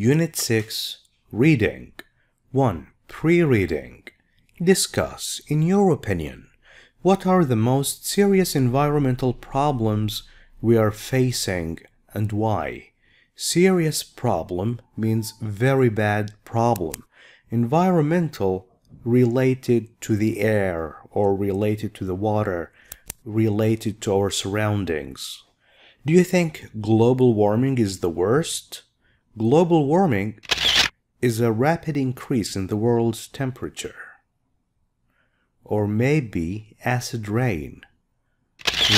Unit 6, Reading. 1. Pre-reading. Discuss, in your opinion, what are the most serious environmental problems we are facing and why? Serious problem means very bad problem. Environmental, related to the air or related to the water, related to our surroundings. Do you think global warming is the worst? Global warming is a rapid increase in the world's temperature. Or maybe acid rain.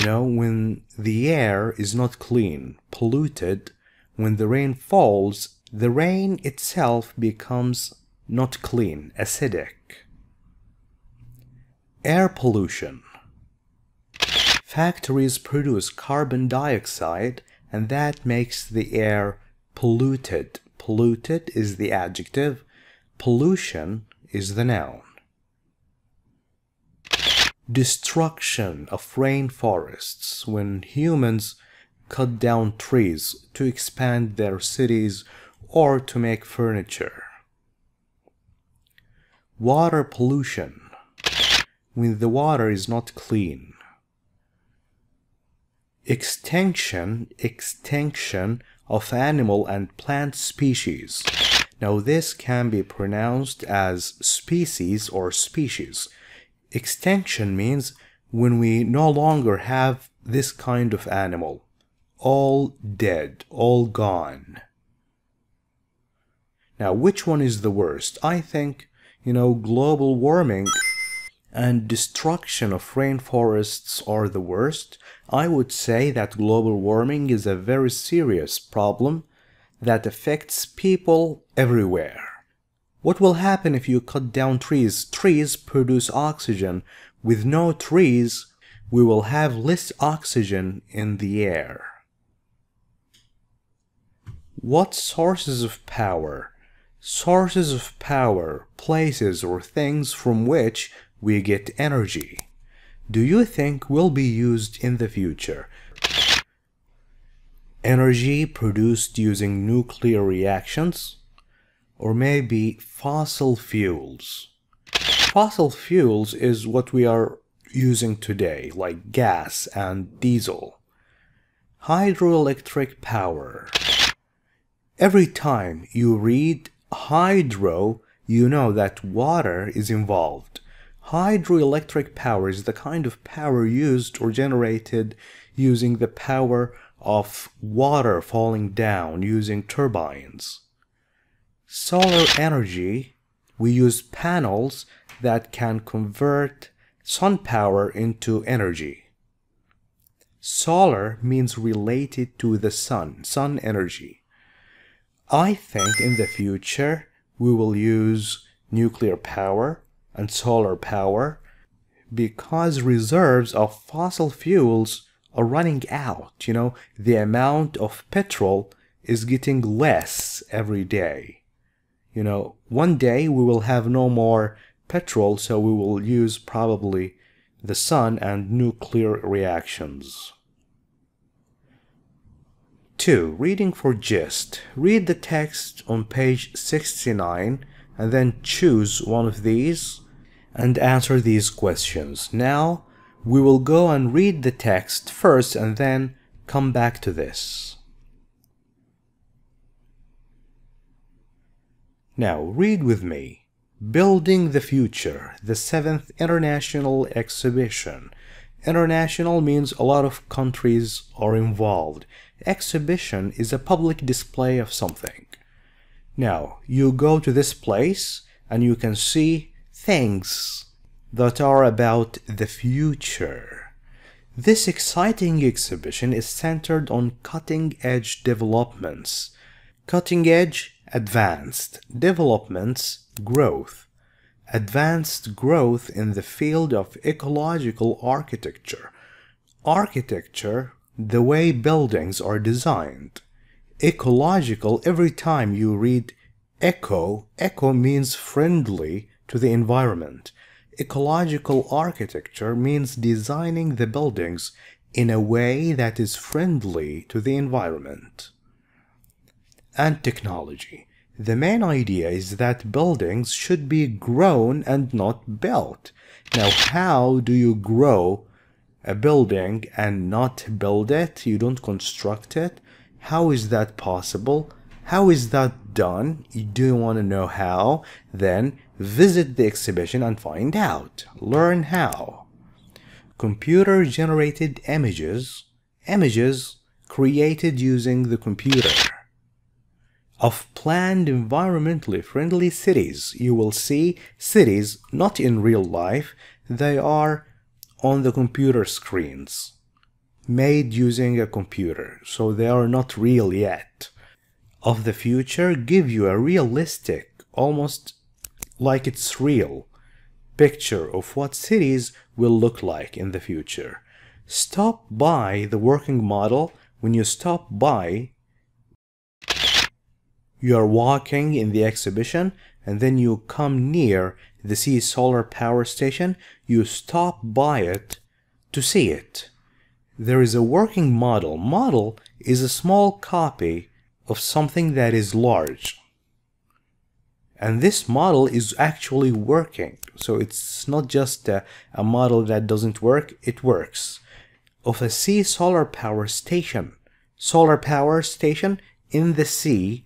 When the air is not clean, polluted, when the rain falls, the rain itself becomes not clean, acidic. Air pollution. Factories produce carbon dioxide, and that makes the air polluted. Polluted is the adjective, pollution is the noun. Destruction of rainforests, when humans cut down trees to expand their cities or to make furniture. Water pollution, when the water is not clean. Extinction of animal and plant species. Now this can be pronounced as species or species. Extinction means when we no longer have this kind of animal. All dead, all gone. Now which one is the worst? I think, global warming and destruction of rainforests are the worst. I would say that global warming is a very serious problem that affects people everywhere. What will happen if you cut down trees? Trees produce oxygen. With no trees, we will have less oxygen in the air. What sources of power? Sources of power, places or things from which we get energy. Do you think will be used in the future? Energy produced using nuclear reactions? Or maybe fossil fuels? Fossil fuels is what we are using today, like gas and diesel. Hydroelectric power. Every time you read hydro, you know that water is involved. Hydroelectric power is the kind of power used or generated using the power of water falling down using turbines. Solar energy, we use panels that can convert sun power into energy. Solar means related to the sun energy. I think in the future we will use nuclear power and solar power because reserves of fossil fuels are running out. The amount of petrol is getting less every day. One day we will have no more petrol, so we will use probably the sun and nuclear reactions. 2. Reading for gist. Read the text on page 69 and then choose one of these and answer these questions. Now, we will go and read the text first and then come back to this. Now, read with me. Building the Future, the 7th International Exhibition. International means a lot of countries are involved. Exhibition is a public display of something. Now, you go to this place and you can see things that are about the future. This exciting exhibition is centered on cutting-edge developments. Cutting-edge, advanced. Developments, growth. Advanced growth in the field of ecological architecture. Architecture, the way buildings are designed. Ecological, every time you read eco means friendly to the environment. Ecological architecture means designing the buildings in a way that is friendly to the environment. And technology. The main idea is that buildings should be grown and not built. Now, how do you grow a building and not build it? You don't construct it. How is that possible? How is that done? Do you want to know how? Then visit the exhibition and find out. Learn how. Computer-generated images created using the computer. Of planned environmentally friendly cities. You will see cities not in real life, they are on the computer screens, made using a computer, so they are not real yet. Of the future give you a realistic, almost like it's real, picture of what cities will look like in the future. Stop by the working model. When you stop by, you are walking in the exhibition and then you come near the Sea Solar Power Station. You stop by it to see it. There is a working model. Model is a small copy of something that is large. And this model is actually working. So it's not just a model that doesn't work, it works. Of a sea solar power station. Solar power station in the sea,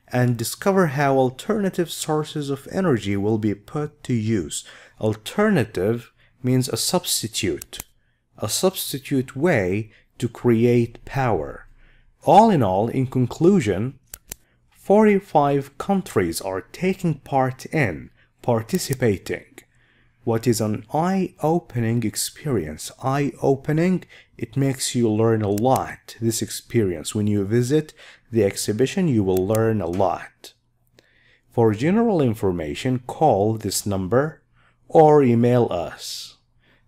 and discover how alternative sources of energy will be put to use. Alternative means a substitute way to create power. All in all, in conclusion, 45 countries are taking part in, participating. What is an eye-opening experience? Eye-opening, it makes you learn a lot, this experience. When you visit the exhibition, you will learn a lot. For general information, call this number or email us.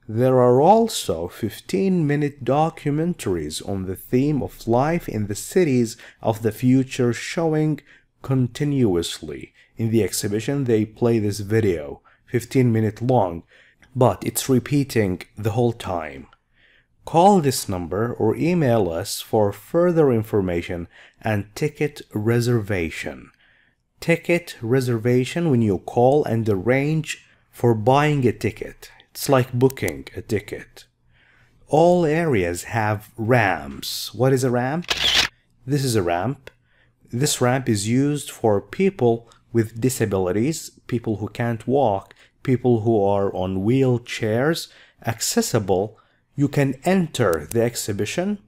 There are also 15-minute documentaries on the theme of life in the cities of the future showing continuously. In the exhibition, they play this video, 15-minute long, but it's repeating the whole time. Call this number or email us for further information and ticket reservation. Ticket reservation when you call and arrange for buying a ticket. It's like booking a ticket. All areas have ramps. What is a ramp? This is a ramp. This ramp is used for people with disabilities, people who can't walk, people who are on wheelchairs, accessible. You can enter the exhibition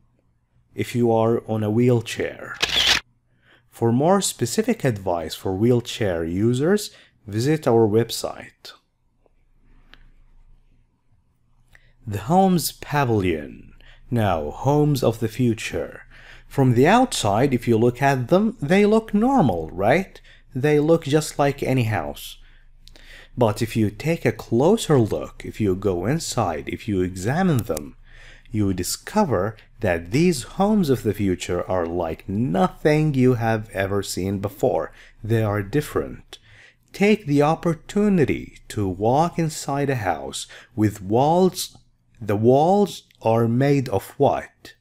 if you are on a wheelchair. For more specific advice for wheelchair users, visit our website. The Homes Pavilion. Now, homes of the future. From the outside, if you look at them, they look normal, right? They look just like any house. But if you take a closer look, if you go inside, if you examine them, you discover that these homes of the future are like nothing you have ever seen before. They are different. Take the opportunity to walk inside a house with walls. The walls are made of what?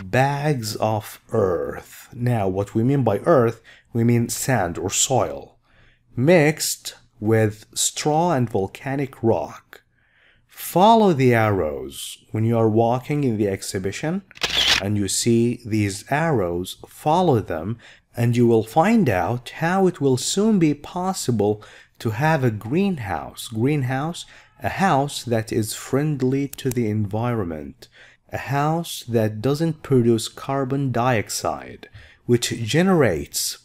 Bags of earth. Now, what we mean by earth, we mean sand or soil, mixed with straw and volcanic rock. Follow the arrows. When you are walking in the exhibition and you see these arrows, follow them and you will find out how it will soon be possible to have a greenhouse. A house that is friendly to the environment. A house that doesn't produce carbon dioxide, which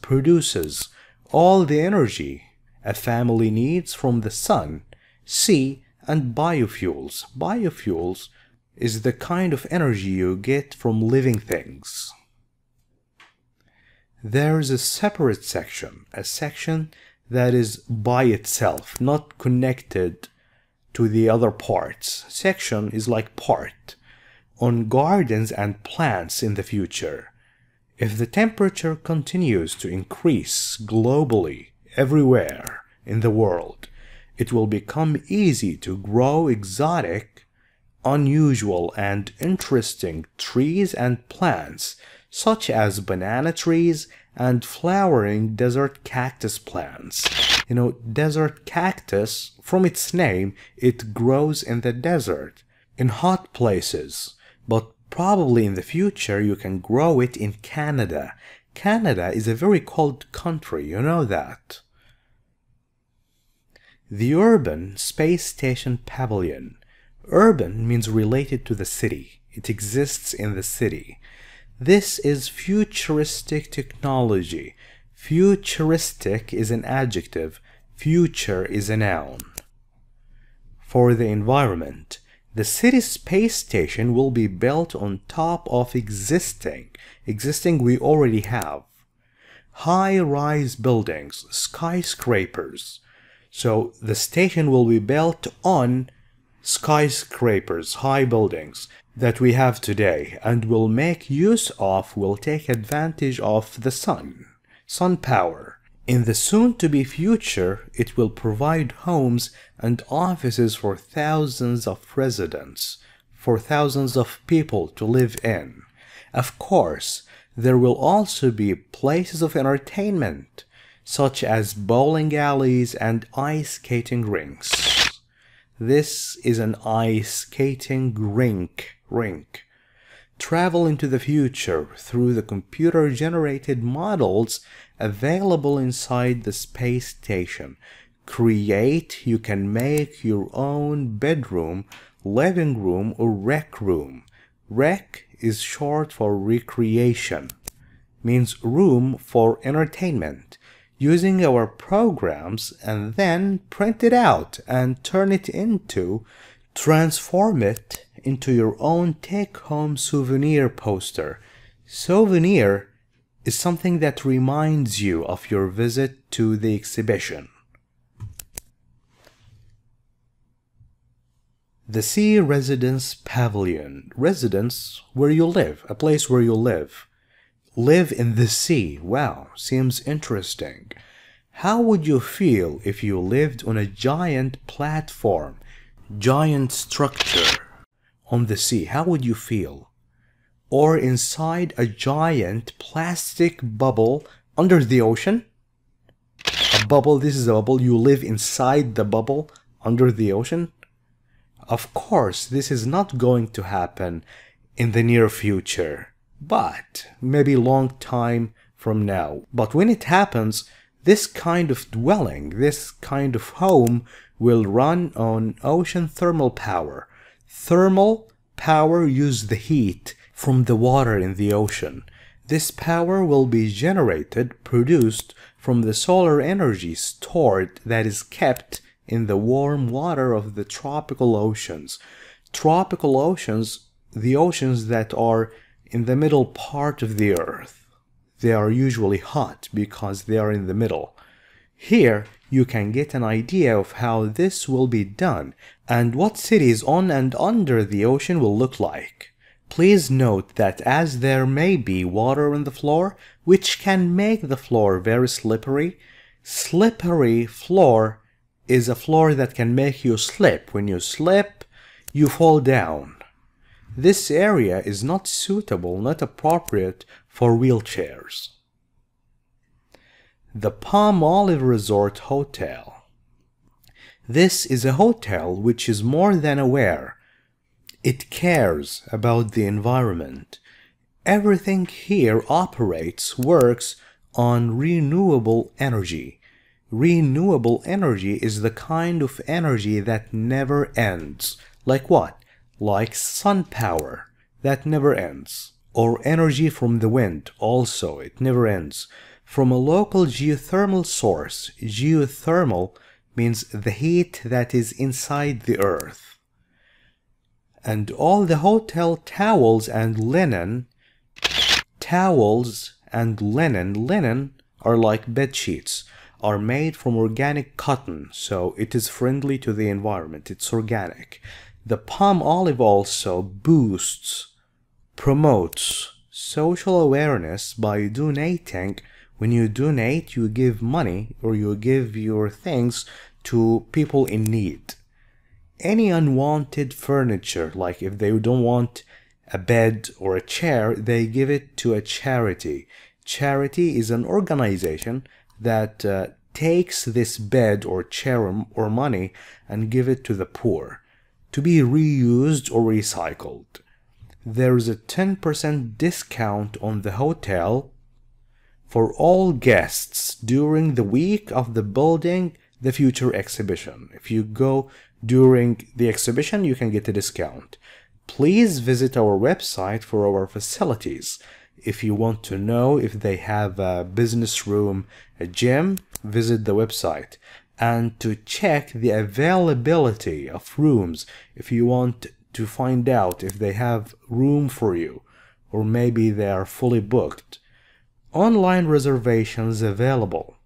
produces all the energy a family needs from the sun, sea, and biofuels. Biofuels is the kind of energy you get from living things. There's a separate section, a section that is by itself, not connected to the other parts. Section is like part, on gardens and plants in the future. If the temperature continues to increase globally, everywhere in the world, it will become easy to grow exotic, unusual, and interesting trees and plants, such as banana trees and flowering desert cactus plants. Desert cactus, from its name, it grows in the desert, in hot places, but probably in the future you can grow it in Canada. Canada is a very cold country, you know that. The Urban Space Station Pavilion. Urban means related to the city. It exists in the city. This is futuristic technology. Futuristic is an adjective. Future is a noun. For the environment, the city space station will be built on top of existing we already have. High-rise buildings, skyscrapers. So the station will be built on skyscrapers, high buildings that we have today, and will take advantage of the sun power. In the soon-to-be future, it will provide homes and offices for thousands of residents, for thousands of people to live in. Of course, there will also be places of entertainment, such as bowling alleys and ice skating rinks. This is an ice skating rink. Travel into the future through the computer-generated models available inside the space station. You can make your own bedroom, living room, or rec room. Rec is short for recreation, means room for entertainment, using our programs, and then print it out and transform it into your own take-home souvenir poster. Souvenir is something that reminds you of your visit to the exhibition. The Sea Residence Pavilion. Residence, where you live, a place where you live. Live in the sea. Wow, seems interesting. How would you feel if you lived on a giant platform, giant structure on the sea? How would you feel? Or inside a giant plastic bubble under the ocean? A bubble, this is a bubble, you live inside the bubble under the ocean? Of course, this is not going to happen in the near future, but maybe long time from now. But when it happens, this kind of dwelling, this kind of home will run on ocean thermal power. Thermal power uses the heat from the water in the ocean. This power will be produced from the solar energy stored that is kept in the warm water of the tropical oceans. Tropical oceans, the oceans that are in the middle part of the earth. They are usually hot because they are in the middle. Here you can get an idea of how this will be done and what cities on and under the ocean will look like. Please note that as there may be water on the floor, which can make the floor very slippery, slippery floor is a floor that can make you slip. When you slip, you fall down. This area is not suitable, not appropriate for wheelchairs. The Palmolive Resort Hotel. This is a hotel which is more than aware. It cares about the environment. Everything here works on renewable energy. Renewable energy is the kind of energy that never ends. Like what? Like sun power, that never ends. Or energy from the wind, also, it never ends. From a local geothermal source. Geothermal means the heat that is inside the earth. And all the hotel towels and linen are like bed sheets, are made from organic cotton, so it is friendly to the environment, it's organic. The Palmolive also promotes social awareness by donating. When you donate, you give money or you give your things to people in need. Any unwanted furniture, like if they don't want a bed or a chair, they give it to a charity. Charity is an organization that takes this bed or chair or money and give it to the poor to be reused or recycled. There is a 10% discount on the hotel for all guests during the week of the Building the Future exhibition. If you go during the exhibition, you can get a discount. Please visit our website for our facilities. If you want to know if they have a business room, a gym, visit the website. And to check the availability of rooms, if you want to find out if they have room for you, or maybe they are fully booked. Online reservations available.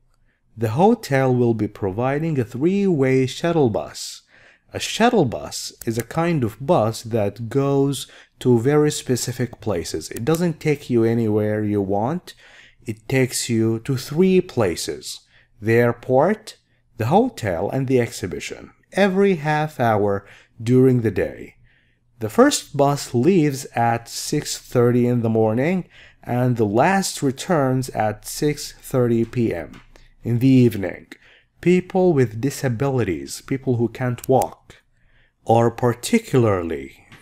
The hotel will be providing a 3-way shuttle bus. A shuttle bus is a kind of bus that goes to very specific places. It doesn't take you anywhere you want. It takes you to 3 places: the airport, the hotel, and the exhibition, every half hour during the day. The first bus leaves at 6:30 in the morning, and the last returns at 6:30 p.m. in the evening. People with disabilities, people who can't walk, are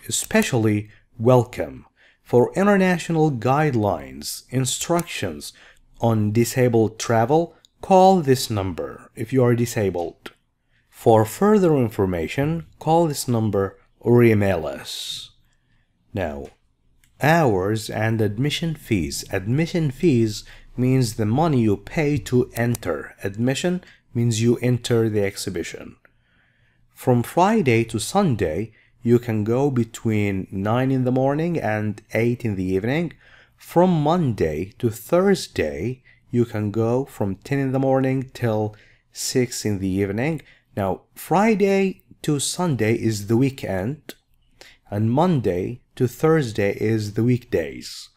especially welcome. For international guidelines, instructions on disabled travel, call this number if you are disabled. For further information, call this number or email us. Now, hours and admission fees. Admission fees means the money you pay to enter. Admission means you enter the exhibition. From Friday to Sunday, you can go between 9 in the morning and 8 in the evening. From Monday to Thursday, you can go from 10 in the morning till 6 in the evening. Now, Friday to Sunday is the weekend, and Monday to Thursday is the weekdays.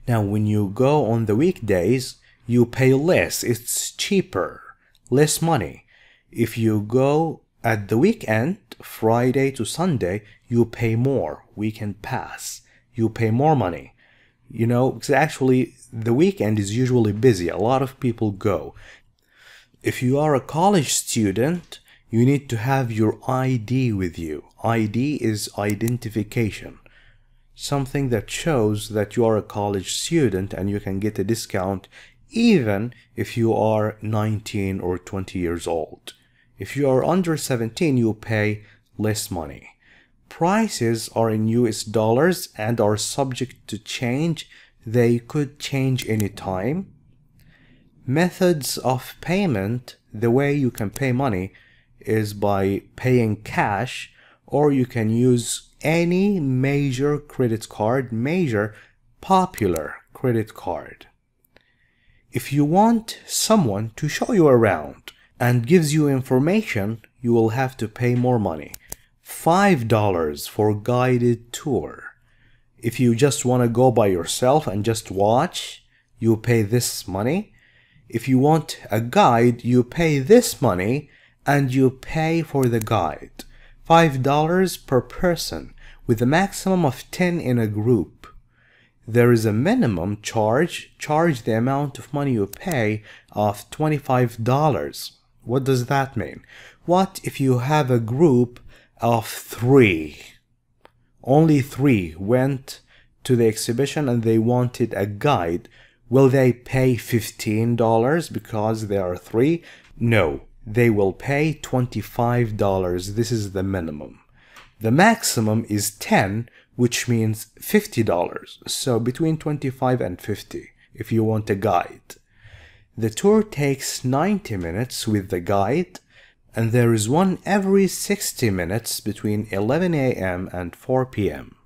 Now, when you go on the weekdays, you pay less. It's cheaper, less money. If you go at the weekend, Friday to Sunday, you pay more. Weekend pass, you pay more money. You know, because actually the weekend is usually busy. A lot of people go. If you are a college student, you need to have your ID with you. ID is identification. Something that shows that you are a college student and you can get a discount even if you are 19 or 20 years old. If you are under 17, you pay less money. Prices are in US dollars and are subject to change. They could change anytime. Methods of payment, the way you can pay money is by paying cash, or you can use any major credit card, major popular credit card. If you want someone to show you around and gives you information, you will have to pay more money. $5 for guided tour. If you just want to go by yourself and just watch, you pay this money. If you want a guide, you pay this money and you pay for the guide. $5 per person with a maximum of 10 in a group. There is a minimum charge. Charge the amount of money you pay of $25. What does that mean? What if you have a group of 3? Only 3 went to the exhibition and they wanted a guide. Will they pay $15 because there are 3? No, they will pay $25. This is the minimum. The maximum is 10, which means $50. So between 25 and 50 if you want a guide. The tour takes 90 minutes with the guide, and there is one every 60 minutes between 11 a.m. and 4 p.m.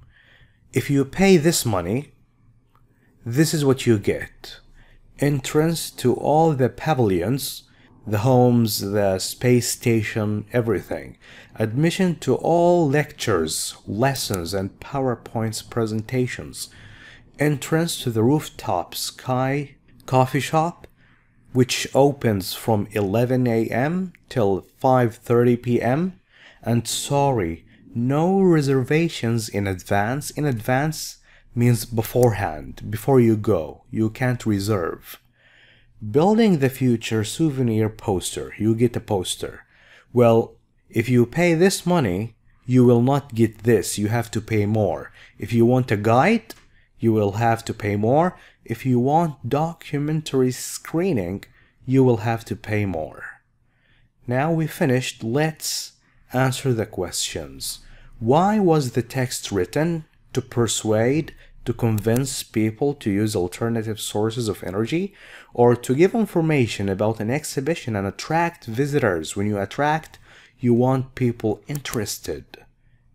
If you pay this money, this is what you get. Entrance to all the pavilions, the homes, the space station, everything. Admission to all lectures, lessons, and PowerPoint presentations. Entrance to the rooftop Sky coffee shop, which opens from 11 a.m. till 5:30 p.m. And sorry, no reservations in advance. In advance, means beforehand, before you go. You can't reserve. Building the future souvenir poster. You get a poster. Well, if you pay this money, you will not get this. You have to pay more. If you want a guide, you will have to pay more. If you want documentary screening, you will have to pay more. Now we finished. Let's answer the questions. Why was the text written? To persuade, to convince people to use alternative sources of energy, or to give information about an exhibition and attract visitors. When you attract, you want people interested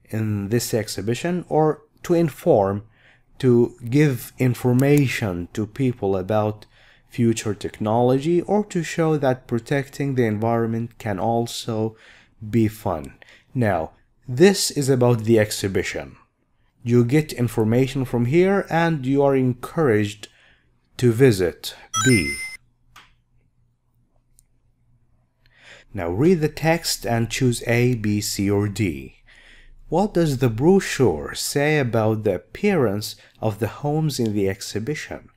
in this exhibition, or to inform, to give information to people about future technology, or to show that protecting the environment can also be fun. Now, this is about the exhibition. You get information from here and you are encouraged to visit. B. Now read the text and choose A, B, C, or D. What does the brochure say about the appearance of the homes in the exhibition?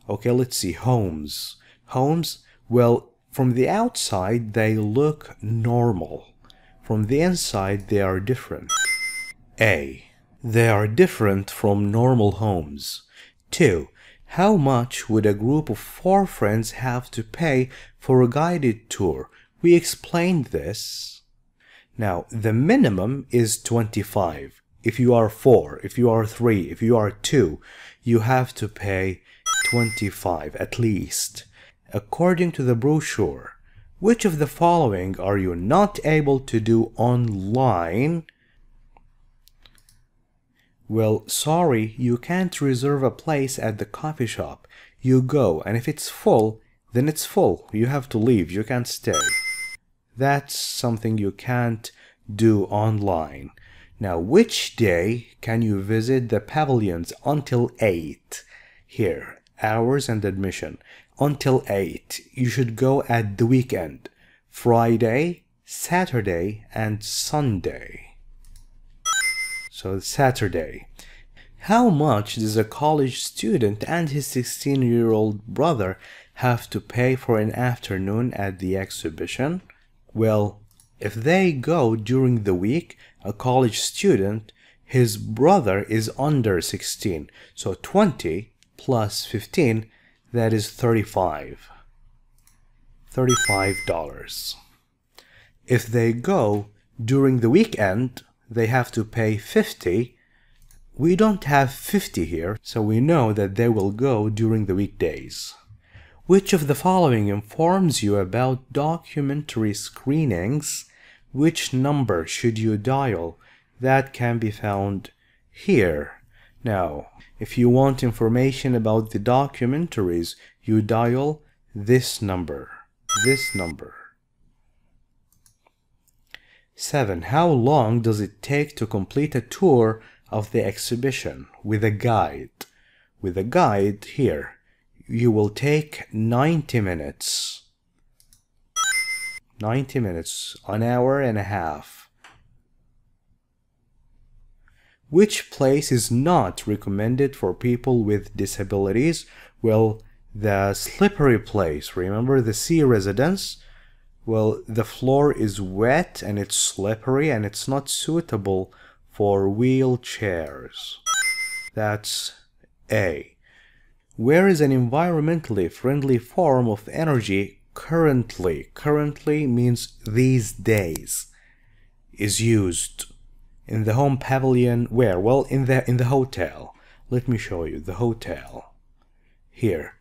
Okay, let's see. Homes. Homes, well, from the outside they look normal. From the inside they are different. A. They are different from normal homes. 2. How much would a group of 4 friends have to pay for a guided tour? We explained this. Now, the minimum is 25. If you are 4, if you are 3, if you are 2, you have to pay 25 at least. According to the brochure, which of the following are you not able to do online? Well, sorry, you can't reserve a place at the coffee shop. You go, and if it's full, then it's full. You have to leave. You can't stay. That's something you can't do online. Now, which day can you visit the pavilions until 8? Here, hours and admission. Until 8. You should go at the weekend. Friday, Saturday, and Sunday. So Saturday. How much does a college student and his 16-year-old brother have to pay for an afternoon at the exhibition? Well, if they go during the week, a college student, his brother is under 16. So 20 plus 15, that is $35. $35. If they go during the weekend, they have to pay 50. We don't have 50 here, so we know that they will go during the weekdays. Which of the following informs you about documentary screenings? Which number should you dial? That can be found here. Now, if you want information about the documentaries, you dial this number. This number. 7. How long does it take to complete a tour of the exhibition with a guide? With a guide here, you will take 90 minutes. 90 minutes, an hour and a half. Which place is not recommended for people with disabilities? Well, the slippery place. Remember the sea residence? Well, the floor is wet and it's slippery and it's not suitable for wheelchairs. That's A. Where is an environmentally friendly form of energy currently? Currently means these days. Is used. In the home pavilion where? Well, in the hotel. Let me show you the hotel. Here.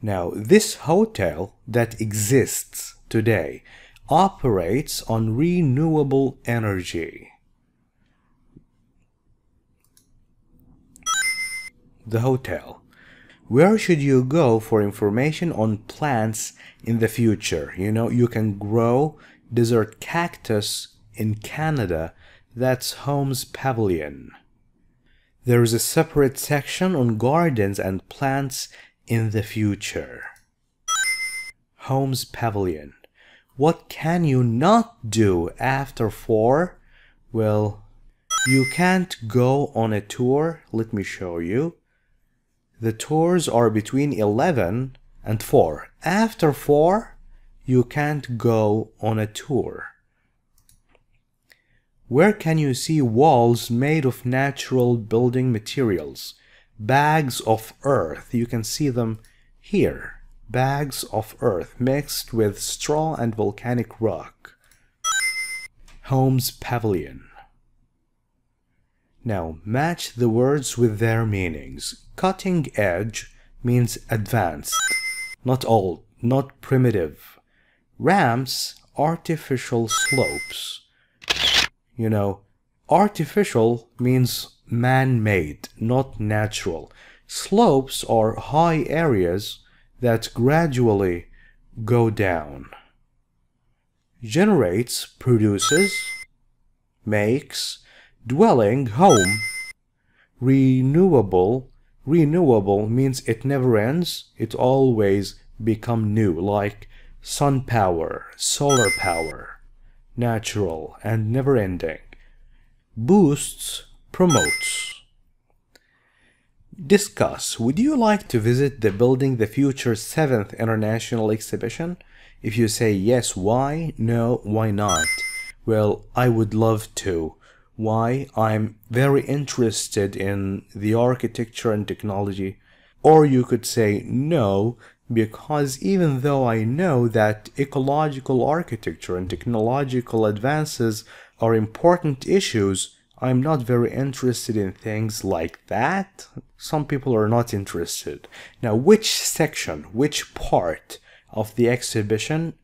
Now, this hotel that exists today operates on renewable energy. The hotel. Where should you go for information on plants in the future? You know, you can grow desert cactus in Canada. That's Homes Pavilion. There is a separate section on gardens and plants in the future. Homes Pavilion. What can you not do after 4? Well, you can't go on a tour. Let me show you. The tours are between 11 and 4. After 4, you can't go on a tour. Where can you see walls made of natural building materials? Bags of earth. You can see them here. Bags of earth mixed with straw and volcanic rock. Homes pavilion. Now match the words with their meanings. Cutting edge means advanced, not old, not primitive. Ramps, artificial slopes. You know, artificial means man-made, not natural. Slopes are high areas that gradually go down. Generates, produces, makes, dwelling, home. Renewable, renewable means it never ends, it always become new, like sun power, solar power. Natural and never-ending. Boosts, promotes. Discuss. Would you like to visit the Building the Future 7th International Exhibition? If you say yes, why? No, why not? Well, I would love to. Why? I'm very interested in the architecture and technology. Or you could say no, because even though I know that ecological architecture and technological advances are important issues, I'm not very interested in things like that. Some people are not interested. Now, which section, which part of the exhibition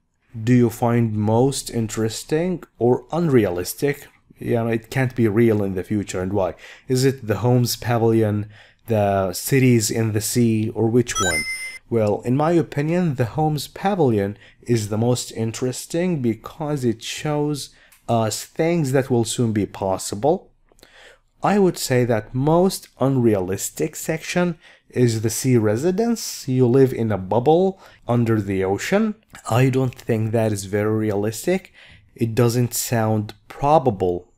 do you find most interesting or unrealistic? You know, it can't be real in the future, and why? Is it the homes pavilion, the cities in the sea, or which one? Well, in my opinion, the homes pavilion is the most interesting because it shows us things that will soon be possible. I would say that most unrealistic section is the sea residence. You live in a bubble under the ocean. I don't think that is very realistic. It doesn't sound probable,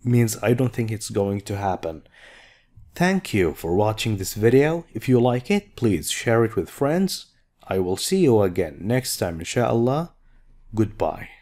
means I don't think it's going to happen. Thank you for watching this video. If you like it, please share it with friends. I will see you again next time, inshallah. Goodbye.